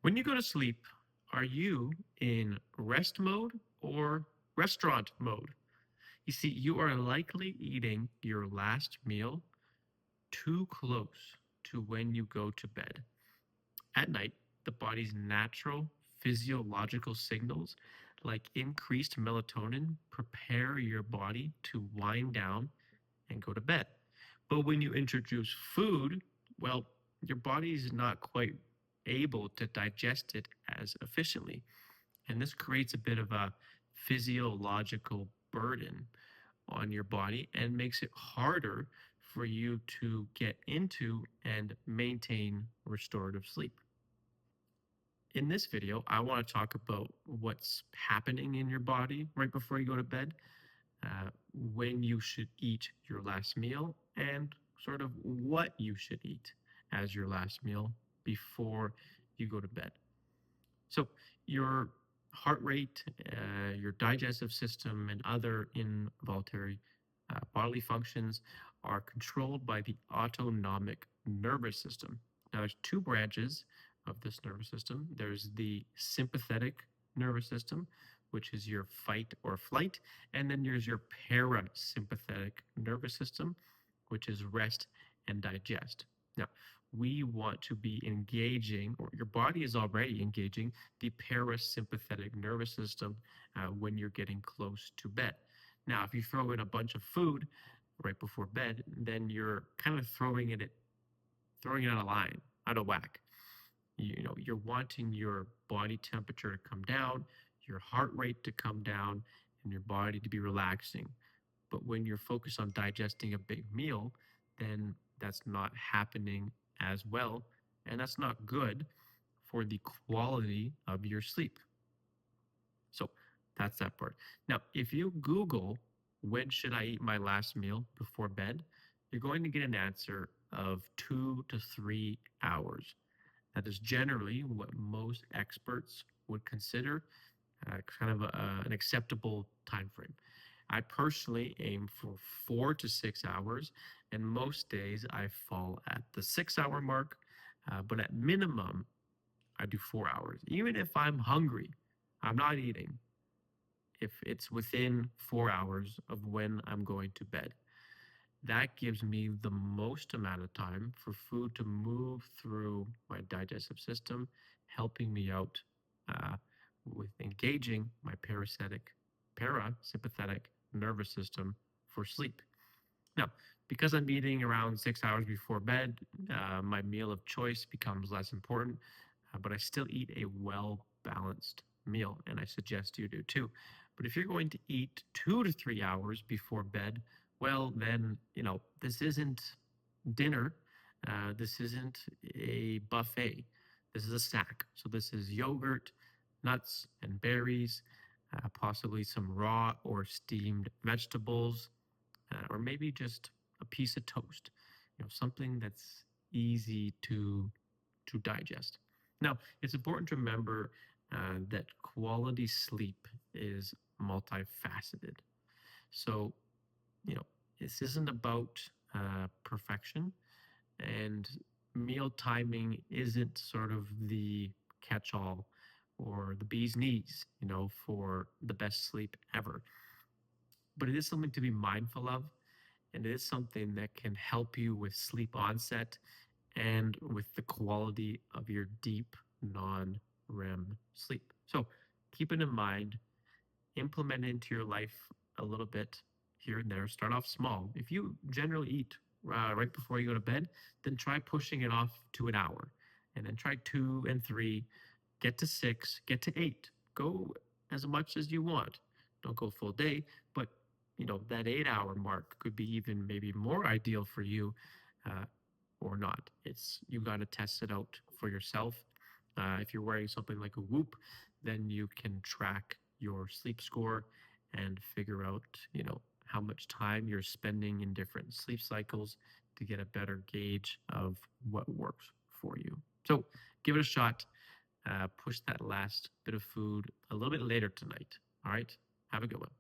When you go to sleep, are you in rest mode or restaurant mode? You see, you are likely eating your last meal too close to when you go to bed. At night, the body's natural physiological signals, like increased melatonin, prepare your body to wind down and go to bed. But when you introduce food, well, your body is not quite able to digest it as efficiently. And this creates a bit of a physiological burden on your body and makes it harder for you to get into and maintain restorative sleep. In this video, I want to talk about what's happening in your body right before you go to bed, when you should eat your last meal, and sort of what you should eat as your last meal before you go to bed. So, your heart rate, your digestive system, and other involuntary bodily functions are controlled by the autonomic nervous system. Now, there's two branches of this nervous system. There's the sympathetic nervous system, which is your fight or flight, and then there's your parasympathetic nervous system, which is rest and digest. Now, we want to be engaging, or your body is already engaging, the parasympathetic nervous system when you're getting close to bed. Now, if you throw in a bunch of food right before bed, then you're kind of throwing it out of line, out of whack. You're wanting your body temperature to come down, your heart rate to come down, and your body to be relaxing. But when you're focused on digesting a big meal, then that's not happening as well. And that's not good for the quality of your sleep. So that's that part. Now, if you Google, when should I eat my last meal before bed, you're going to get an answer of 2 to 3 hours. That is generally what most experts would consider kind of an acceptable time frame. I personally aim for 4 to 6 hours, and most days I fall at the 6 hour mark. But at minimum, I do 4 hours. Even if I'm hungry, I'm not eating if it's within 4 hours of when I'm going to bed. That gives me the most amount of time for food to move through my digestive system, helping me out uh, with engaging my parasympathetic nervous system for sleep. Now, because I'm eating around 6 hours before bed, my meal of choice becomes less important, but I still eat a well balanced meal, and I suggest you do too. But if you're going to eat 2 to 3 hours before bed, well, then, this isn't dinner. This isn't a buffet. This is a snack. So this is yogurt, nuts, and berries, possibly some raw or steamed vegetables, or maybe just a piece of toast. Something that's easy to digest. Now, it's important to remember that quality sleep is multifaceted. So, you know, this isn't about perfection, and meal timing isn't sort of the catch all or the bee's knees, for the best sleep ever. But it is something to be mindful of, and it is something that can help you with sleep onset and with the quality of your deep non-REM sleep. So keep it in mind, implement it into your life a little bit here and there. Start off small. If you generally eat right before you go to bed, then try pushing it off to an hour, and then try 2 and 3, get to 6, get to 8. Go as much as you want. Don't go full day, but that 8 hour mark could be even maybe more ideal for you, uh, or not. It's you got to test it out for yourself. If you're wearing something like a Whoop, then you can track your sleep score and figure out, how much time you're spending in different sleep cycles to get a better gauge of what works for you. So give it a shot. Push that last bit of food a little bit later tonight. All right. Have a good one.